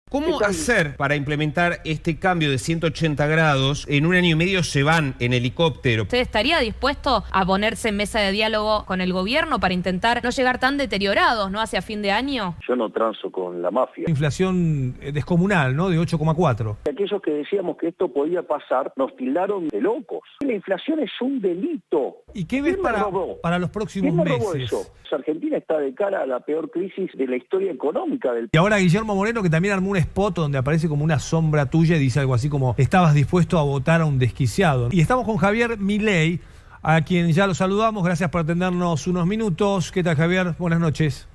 ¿Cómo hacer para implementar este cambio de 180 grados? En un año y medio se van en helicóptero. ¿Usted estaría dispuesto a ponerse en mesa de diálogo con el gobierno para intentar no llegar tan deteriorados, ¿no?, hacia fin de año? Yo no transo con la mafia. Inflación descomunal, ¿no?, de 8,4. Aquellos que decíamos que esto podía pasar nos tildaron de locos. La inflación es un delito. ¿Y qué ves para los próximos meses? ¿Quién me robó meses? eso? Argentina está de cara a la peor crisis de la historia económica del país. Y ahora Guillermo Moreno, que también armó un spot donde aparece como una sombra tuya y dice algo así como: estabas dispuesto a votar a un desquiciado. Y estamos con Javier Milei, a quien ya lo saludamos. Gracias por atendernos unos minutos. ¿Qué tal, Javier? Buenas noches.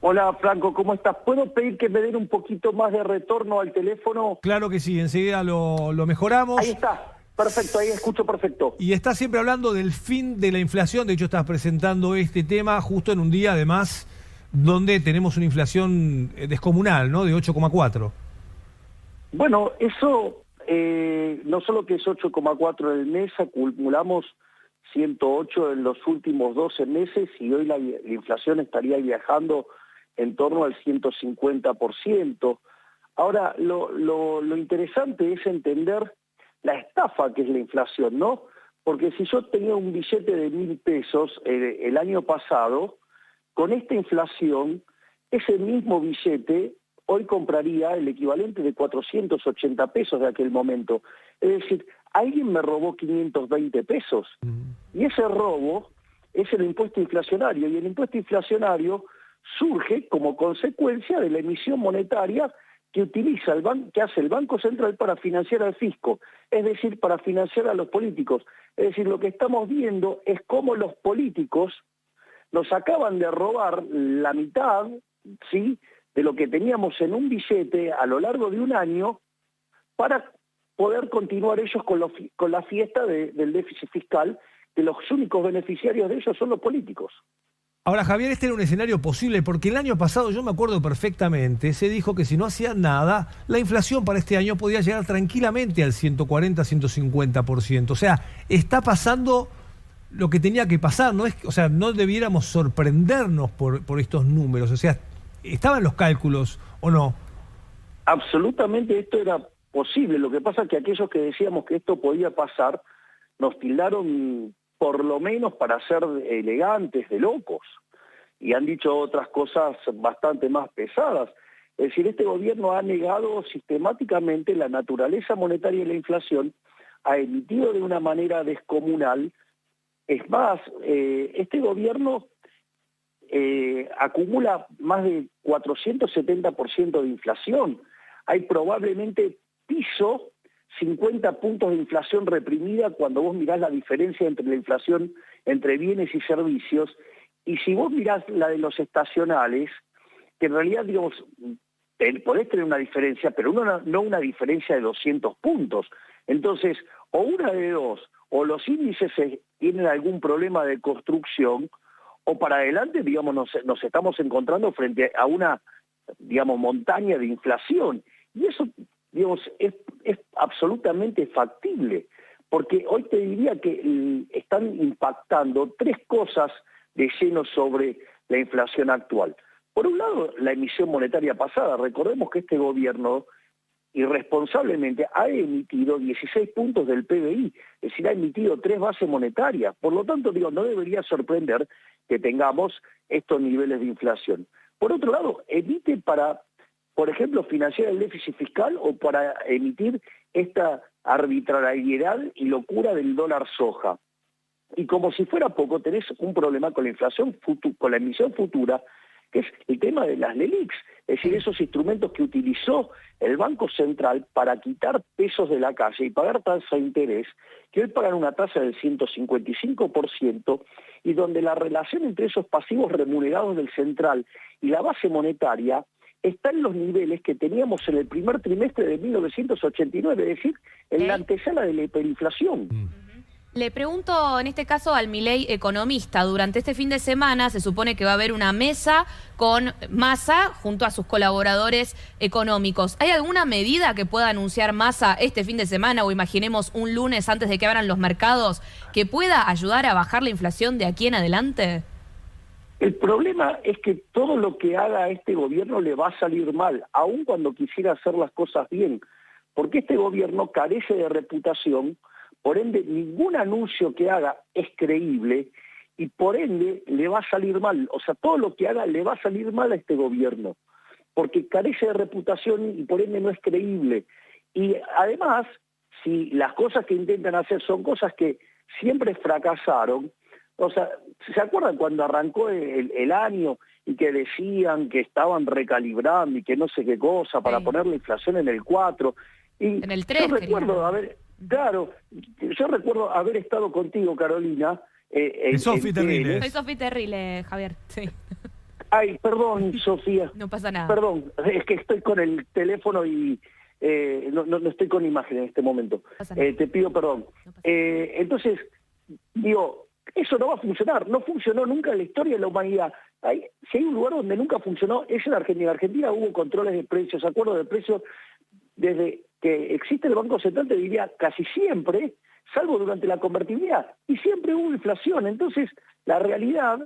Hola, Franco, ¿cómo estás? ¿Puedo pedir que me den un poquito más de retorno al teléfono? Claro que sí, enseguida lo mejoramos. Ahí está. Perfecto, ahí escucho perfecto. Y estás siempre hablando del fin de la inflación. De hecho, estás presentando este tema justo en un día, además, donde tenemos una inflación descomunal, ¿no?, de 8,4. Bueno, eso no solo que es 8,4 en el mes, acumulamos 108 en los últimos 12 meses y hoy la inflación estaría viajando en torno al 150%. Ahora, lo interesante es entender la estafa que es la inflación, ¿no? Porque si yo tenía un billete de 1.000 pesos el año pasado, con esta inflación, ese mismo billete hoy compraría el equivalente de 480 pesos de aquel momento. Es decir, alguien me robó 520 pesos. Y ese robo es el impuesto inflacionario. Y el impuesto inflacionario surge como consecuencia de la emisión monetaria que utiliza que hace el Banco Central para financiar al fisco, es decir, para financiar a los políticos. Es decir, lo que estamos viendo es cómo los políticos nos acaban de robar la mitad, ¿sí?, de lo que teníamos en un billete a lo largo de un año para poder continuar ellos con la fiesta del déficit fiscal, que los únicos beneficiarios de ellos son los políticos. Ahora, Javier, este era un escenario posible, porque el año pasado, yo me acuerdo perfectamente, se dijo que si no hacían nada, la inflación para este año podía llegar tranquilamente al 140-150%. O sea, está pasando lo que tenía que pasar, ¿no? O sea, no debiéramos sorprendernos por estos números. O sea, ¿estaban los cálculos o no? Absolutamente esto era posible. Lo que pasa es que aquellos que decíamos que esto podía pasar nos tildaron, por lo menos para ser elegantes, de locos, y han dicho otras cosas bastante más pesadas. Es decir, este gobierno ha negado sistemáticamente la naturaleza monetaria de la inflación, ha emitido de una manera descomunal. Es más, este gobierno acumula más de 470% de inflación. Hay probablemente piso 50 puntos de inflación reprimida cuando vos mirás la diferencia entre la inflación entre bienes y servicios, y si vos mirás la de los estacionales, que en realidad, digamos, podés tener una diferencia, pero no una diferencia de 200 puntos. Entonces, o una de dos, o los índices tienen algún problema de construcción, o para adelante, digamos, nos estamos encontrando frente a una, digamos, montaña de inflación. Y eso, digamos, es absolutamente factible, porque hoy te diría que están impactando tres cosas de lleno sobre la inflación actual. Por un lado, la emisión monetaria pasada. Recordemos que este gobierno irresponsablemente ha emitido 16 puntos del PBI, es decir, ha emitido 3 bases monetarias. Por lo tanto, digo, no debería sorprender que tengamos estos niveles de inflación. Por otro lado, emite para, por ejemplo, financiar el déficit fiscal o para emitir esta arbitrariedad y locura del dólar soja. Y como si fuera poco, tenés un problema con la inflación, con la emisión futura, que es el tema de las LELIQs, es decir, esos instrumentos que utilizó el Banco Central para quitar pesos de la calle y pagar tasa de interés, que hoy pagan una tasa del 155%, y donde la relación entre esos pasivos remunerados del central y la base monetaria está en los niveles que teníamos en el primer trimestre de 1989, es decir, en la antesala de la hiperinflación. Le pregunto en este caso al Milei economista, durante este fin de semana se supone que va a haber una mesa con Massa junto a sus colaboradores económicos. ¿Hay alguna medida que pueda anunciar Massa este fin de semana o imaginemos un lunes antes de que abran los mercados que pueda ayudar a bajar la inflación de aquí en adelante? El problema es que todo lo que haga este gobierno le va a salir mal, aun cuando quisiera hacer las cosas bien, porque este gobierno carece de reputación, por ende ningún anuncio que haga es creíble y por ende le va a salir mal. O sea, todo lo que haga le va a salir mal a este gobierno, porque carece de reputación y por ende no es creíble. Y además, si las cosas que intentan hacer son cosas que siempre fracasaron, o sea, ¿se acuerdan cuando arrancó el año y que decían que estaban recalibrando y que no sé qué cosa para poner la inflación en el 4? Y en el 3, yo recuerdo haber estado contigo, Carolina. Sofi Terrible. Soy Sofi Terrible, Javier. Sí. Ay, perdón, Sofía. No pasa nada. Perdón, es que estoy con el teléfono y no estoy con imagen en este momento. Te pido perdón. Entonces, digo, eso no va a funcionar. No funcionó nunca en la historia de la humanidad. Si hay un lugar donde nunca funcionó, es en Argentina. En Argentina hubo controles de precios, acuerdos de precios, desde que existe el Banco Central, te diría casi siempre, salvo durante la convertibilidad, y siempre hubo inflación. Entonces, la realidad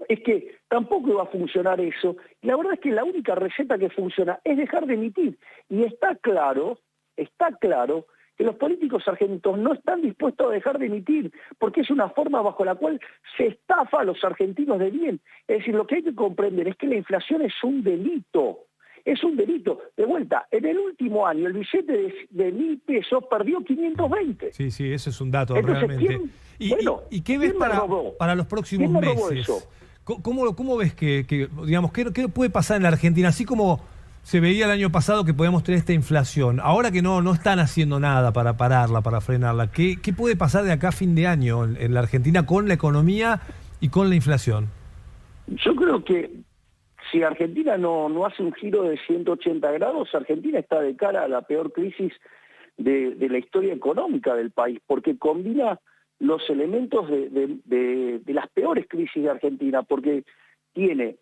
es que tampoco iba a funcionar eso. Y la verdad es que la única receta que funciona es dejar de emitir. Y está claro que los políticos argentinos no están dispuestos a dejar de emitir, porque es una forma bajo la cual se estafa a los argentinos de bien. Es decir, lo que hay que comprender es que la inflación es un delito. Es un delito. De vuelta, en el último año el billete de 1.000 pesos perdió 520. Sí, ese es un dato. Entonces, realmente. ¿Y qué ves para los próximos meses? ¿Cómo ves digamos, qué puede pasar en la Argentina? Así como se veía el año pasado que podíamos tener esta inflación, ahora que no están haciendo nada para pararla, para frenarla, ¿qué puede pasar de acá a fin de año en la Argentina con la economía y con la inflación? Yo creo que si Argentina no hace un giro de 180 grados, Argentina está de cara a la peor crisis de la historia económica del país, porque combina los elementos de las peores crisis de Argentina, porque tiene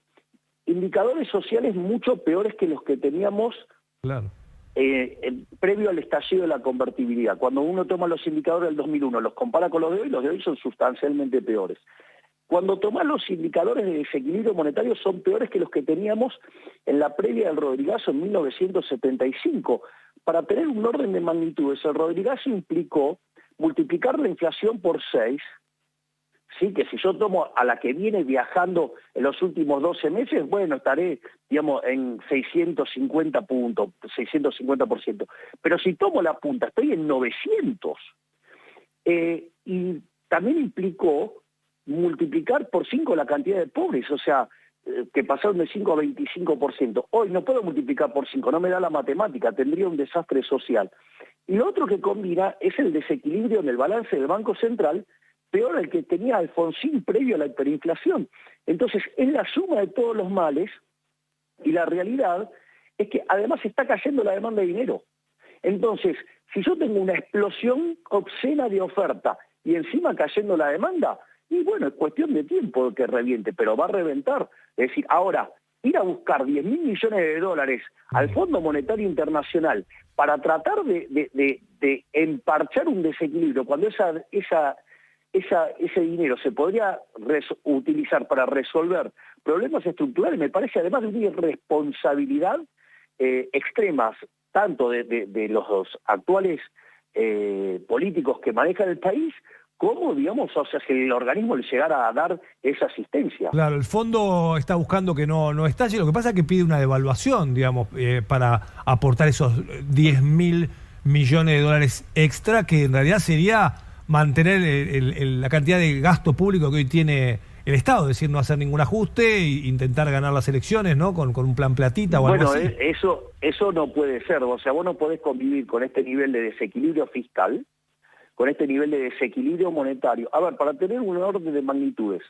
indicadores sociales mucho peores que los que teníamos previo al estallido de la convertibilidad. Cuando uno toma los indicadores del 2001, los compara con los de hoy son sustancialmente peores. Cuando tomás los indicadores de desequilibrio monetario son peores que los que teníamos en la previa del Rodrigazo en 1975. Para tener un orden de magnitudes, el Rodrigazo implicó multiplicar la inflación por 6, ¿sí? Que si yo tomo a la que viene viajando en los últimos 12 meses, bueno, estaré, digamos, en 650 puntos, 650%. Pero si tomo la punta, estoy en 900. Y también implicó multiplicar por 5 la cantidad de pobres, o sea, que pasaron de 5 a 25%. Hoy no puedo multiplicar por 5, no me da la matemática, tendría un desastre social. Y lo otro que combina es el desequilibrio en el balance del Banco Central, peor al que tenía Alfonsín previo a la hiperinflación. Entonces, es la suma de todos los males, y la realidad es que además está cayendo la demanda de dinero. Entonces, si yo tengo una explosión obscena de oferta y encima cayendo la demanda, y bueno, es cuestión de tiempo que reviente, pero va a reventar. Es decir, ahora, ir a buscar 10.000 millones de dólares al Fondo Monetario Internacional para tratar de emparchar un desequilibrio, cuando ese dinero se podría utilizar para resolver problemas estructurales, me parece además de una irresponsabilidad extrema, tanto de los actuales políticos que manejan el país, como, digamos, o sea, si el organismo le llegara a dar esa asistencia. Claro, el fondo está buscando que no estalle, lo que pasa es que pide una devaluación, digamos, para aportar esos 10.000 millones de dólares extra, que en realidad sería mantener la cantidad de gasto público que hoy tiene el Estado, es decir, no hacer ningún ajuste e intentar ganar las elecciones, ¿no? Con un plan platita o algo así. Bueno, eso no puede ser, o sea, vos no podés convivir con este nivel de desequilibrio fiscal, con este nivel de desequilibrio monetario. A ver, para tener un orden de magnitudes,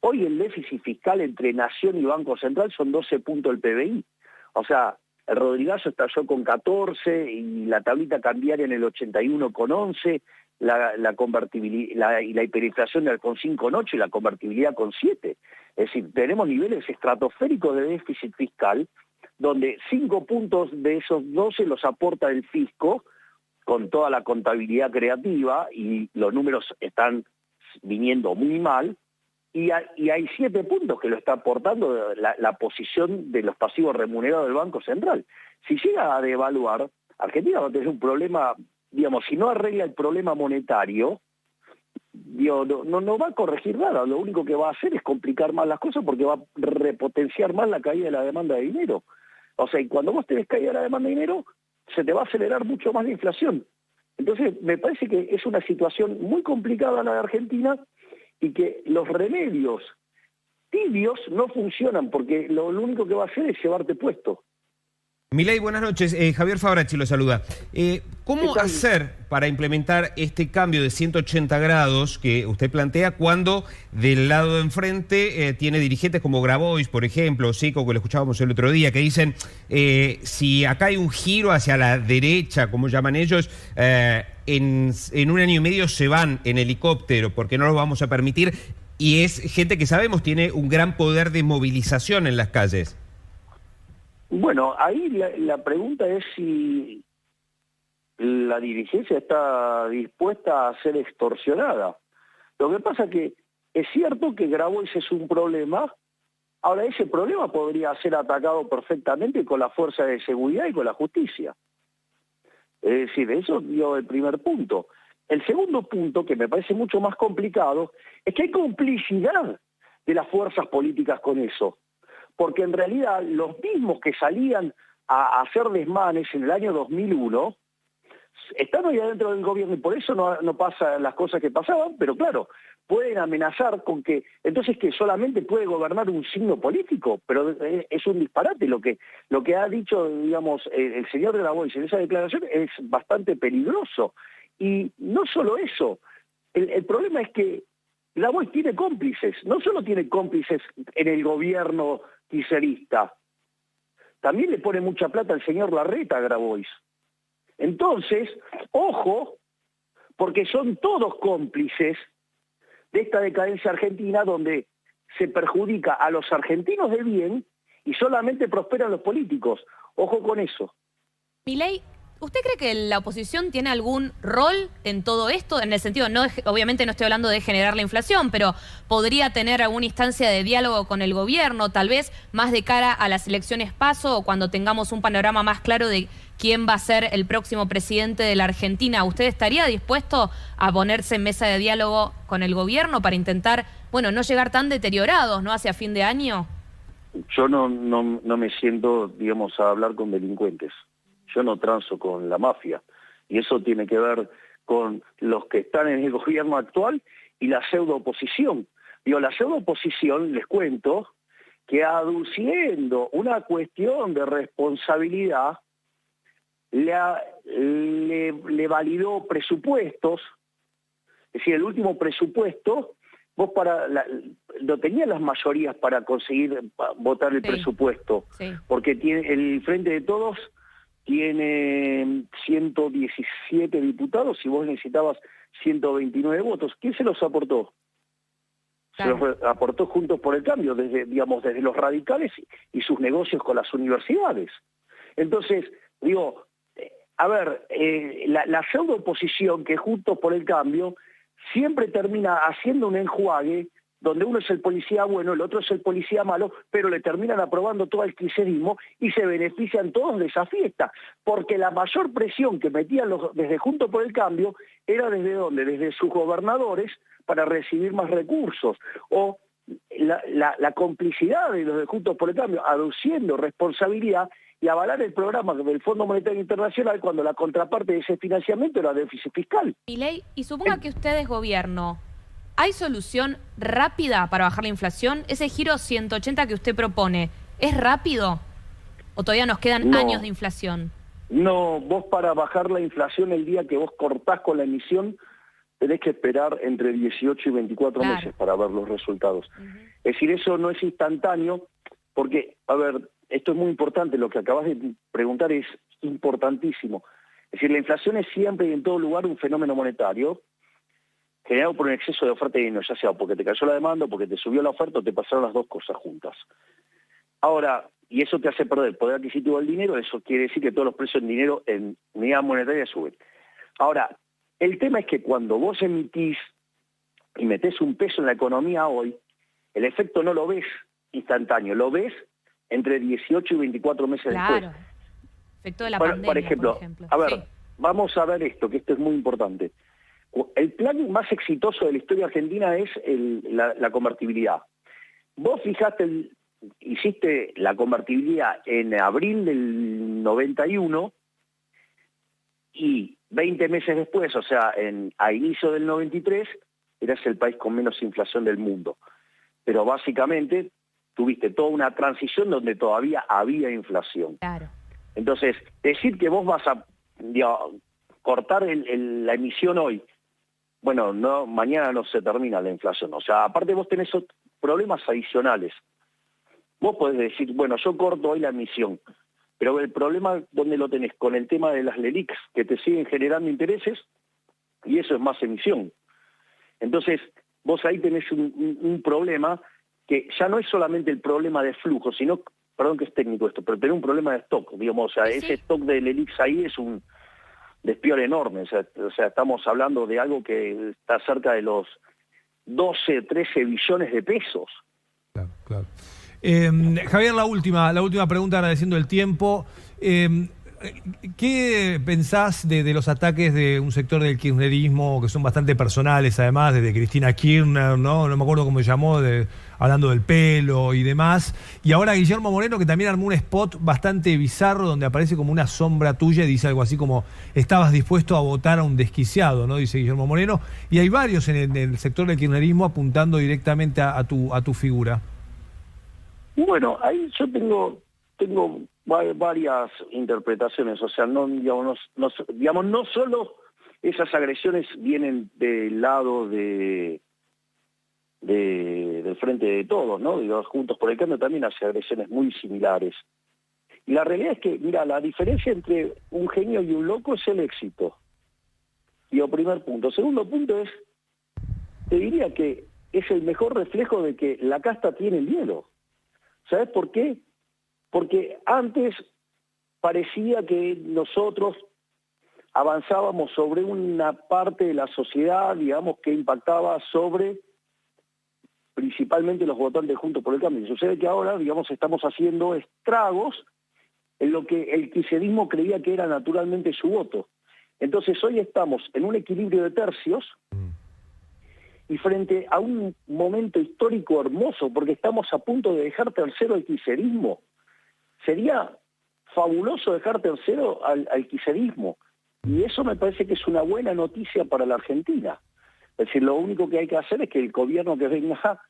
hoy el déficit fiscal entre Nación y Banco Central son 12 puntos del PBI. O sea, el Rodrigazo estalló con 14 y la tablita cambiaria en el 81 con 11, la convertibilidad y la hiperinflación de Alfonsín con 8 y la convertibilidad con 7. Es decir, tenemos niveles estratosféricos de déficit fiscal, donde 5 puntos de esos 12 los aporta el fisco, con toda la contabilidad creativa, y los números están viniendo muy mal, y hay 7 puntos que lo está aportando la posición de los pasivos remunerados del Banco Central. Si llega a devaluar, Argentina va a tener un problema, digamos, si no arregla el problema monetario, no va a corregir nada. Lo único que va a hacer es complicar más las cosas porque va a repotenciar más la caída de la demanda de dinero. O sea, y cuando vos tenés caída de la demanda de dinero, se te va a acelerar mucho más la inflación. Entonces, me parece que es una situación muy complicada la de Argentina y que los remedios tibios no funcionan porque lo único que va a hacer es llevarte puesto. Milei, buenas noches. Javier Fabrachi lo saluda. ¿Cómo hacer para implementar este cambio de 180 grados que usted plantea cuando del lado de enfrente tiene dirigentes como Grabois, por ejemplo, Sico, que lo escuchábamos el otro día, que dicen si acá hay un giro hacia la derecha, como llaman ellos, en un año y medio se van en helicóptero porque no lo vamos a permitir? Y es gente que sabemos tiene un gran poder de movilización en las calles. Bueno, ahí la pregunta es si la dirigencia está dispuesta a ser extorsionada. Lo que pasa es que es cierto que Grabois es un problema. Ahora, ese problema podría ser atacado perfectamente con la fuerza de seguridad y con la justicia. Es decir, eso es el primer punto. El segundo punto, que me parece mucho más complicado, es que hay complicidad de las fuerzas políticas con eso. Porque en realidad los mismos que salían a hacer desmanes en el año 2001 están hoy adentro del gobierno y por eso no pasan las cosas que pasaban, pero claro, pueden amenazar con que, entonces que solamente puede gobernar un signo político, pero es un disparate. Lo que ha dicho, digamos, el señor Grabois en esa declaración es bastante peligroso. Y no solo eso, el problema es que Grabois tiene cómplices, no solo tiene cómplices en el gobierno kirchnerista, también le pone mucha plata al señor Larreta a Grabois. Entonces, ojo, porque son todos cómplices de esta decadencia argentina donde se perjudica a los argentinos de bien y solamente prosperan los políticos. Ojo con eso. Milei, ¿usted cree que la oposición tiene algún rol en todo esto? En el sentido, obviamente no estoy hablando de generar la inflación, pero podría tener alguna instancia de diálogo con el gobierno, tal vez más de cara a las elecciones PASO o cuando tengamos un panorama más claro de quién va a ser el próximo presidente de la Argentina. ¿Usted estaría dispuesto a ponerse en mesa de diálogo con el gobierno para intentar, bueno, no llegar tan deteriorados, ¿no?, hacia fin de año? Yo no me siento, digamos, a hablar con delincuentes. Yo no transo con la mafia. Y eso tiene que ver con los que están en el gobierno actual y la pseudo-oposición. La pseudo-oposición, les cuento, que aduciendo una cuestión de responsabilidad, le validó presupuestos. Es decir, el último presupuesto, vos no tenías las mayorías para conseguir votar el presupuesto. Sí. Porque el Frente de Todos tiene 117 diputados y vos necesitabas 129 votos. ¿Quién se los aportó? Claro. Se los aportó Juntos por el Cambio, desde los radicales y sus negocios con las universidades. Entonces, la pseudo oposición que es Juntos por el Cambio siempre termina haciendo un enjuague donde uno es el policía bueno, el otro es el policía malo, pero le terminan aprobando todo el kirchnerismo y se benefician todos de esa fiesta, porque la mayor presión que metían desde Juntos por el Cambio era ¿desde dónde? Desde sus gobernadores para recibir más recursos, o la complicidad de los de Juntos por el Cambio aduciendo responsabilidad y avalar el programa del Fondo Monetario Internacional cuando la contraparte de ese financiamiento era déficit fiscal. Milei, y suponga que usted es gobierno, ¿hay solución rápida para bajar la inflación? ¿Ese giro 180 que usted propone, es rápido? ¿O todavía nos quedan años de inflación? No, vos para bajar la inflación el día que vos cortás con la emisión, tenés que esperar entre 18 y 24 meses para ver los resultados. Es decir, eso no es instantáneo, porque, esto es muy importante, lo que acabas de preguntar es importantísimo. Es decir, la inflación es siempre y en todo lugar un fenómeno monetario, generado por un exceso de oferta y dinero, ya sea porque te cayó la demanda, porque te subió la oferta, o te pasaron las dos cosas juntas. Ahora, y eso te hace perder el poder adquisitivo del dinero, eso quiere decir que todos los precios en dinero en unidad monetaria suben. Ahora, el tema es que cuando vos emitís y metés un peso en la economía hoy, El efecto no lo ves instantáneo, lo ves entre 18 y 24 meses después. Claro. Efecto de la Bueno, pandemia, por ejemplo. A ver, Sí. vamos a ver esto, que esto es muy importante. El plan más exitoso de la historia argentina es la convertibilidad. Vos hiciste la convertibilidad en abril del 91 y 20 meses después, o sea, a inicio del 93, eras el país con menos inflación del mundo. Pero básicamente tuviste toda una transición donde todavía había inflación. Claro. Entonces, decir que vos vas a cortar la emisión hoy, bueno, no, mañana no se termina la inflación. O sea, aparte vos tenés problemas adicionales. Vos podés decir, bueno, yo corto hoy la emisión, pero el problema, ¿dónde lo tenés? Con el tema de las LELIQs, que te siguen generando intereses, y eso es más emisión. Entonces, vos ahí tenés un problema que ya no es solamente el problema de flujo, sino, perdón que es técnico esto, pero tenés un problema de stock, digamos, o sea, ese stock de LELIQs ahí es un despiole enorme, o sea, estamos hablando de algo que está cerca de los 12, 13 billones de pesos. Claro, claro. Javier, la última pregunta, agradeciendo el tiempo. ¿Qué pensás de los ataques de un sector del kirchnerismo que son bastante personales, además, desde Cristina Kirchner, no me acuerdo cómo se llamó, hablando del pelo y demás, y ahora Guillermo Moreno, que también armó un spot bastante bizarro donde aparece como una sombra tuya y dice algo así como: estabas dispuesto a votar a un desquiciado, ¿no? Dice Guillermo Moreno, y hay varios en el sector del kirchnerismo apuntando directamente a tu figura. Bueno, ahí yo tengo varias interpretaciones, o sea, no solo esas agresiones vienen del lado del Frente de Todos, ¿no? Digo, Juntos por el Cambio también hace agresiones muy similares. Y la realidad es que, mira, la diferencia entre un genio y un loco es el éxito. Digo, primer punto. Segundo punto es, te diría que es el mejor reflejo de que la casta tiene miedo. ¿Sabes por qué? Porque antes parecía que nosotros avanzábamos sobre una parte de la sociedad, digamos, que impactaba sobre principalmente los votantes Juntos por el Cambio. Sucede que ahora, digamos, estamos haciendo estragos en lo que el kirchnerismo creía que era naturalmente su voto. Entonces hoy estamos en un equilibrio de tercios y frente a un momento histórico hermoso, porque estamos a punto de dejar tercero al kirchnerismo. Sería fabuloso dejar tercero al kirchnerismo, y eso me parece que es una buena noticia para la Argentina. Es decir, lo único que hay que hacer es que el gobierno que venga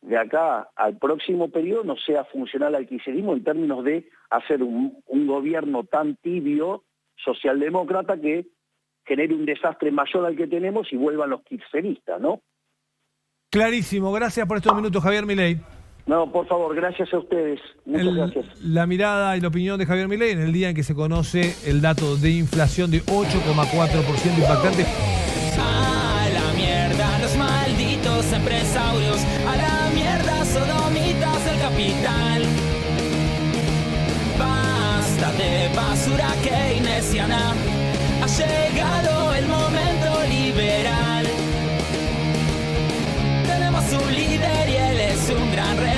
de acá al próximo periodo no sea funcional al kirchnerismo en términos de hacer un gobierno tan tibio, socialdemócrata, que genere un desastre mayor al que tenemos y vuelvan los kirchneristas, ¿no? Clarísimo, gracias por estos minutos, Javier Milei. No, por favor, gracias a ustedes. Muchas gracias. La mirada y la opinión de Javier Milei en el día en que se conoce el dato de inflación de 8,4% impactante. A la mierda los malditos empresarios, a la mierda sodomitas del capital. Basta de basura keynesiana, ha llegado el momento liberal. Tenemos un líder y él es un gran rey.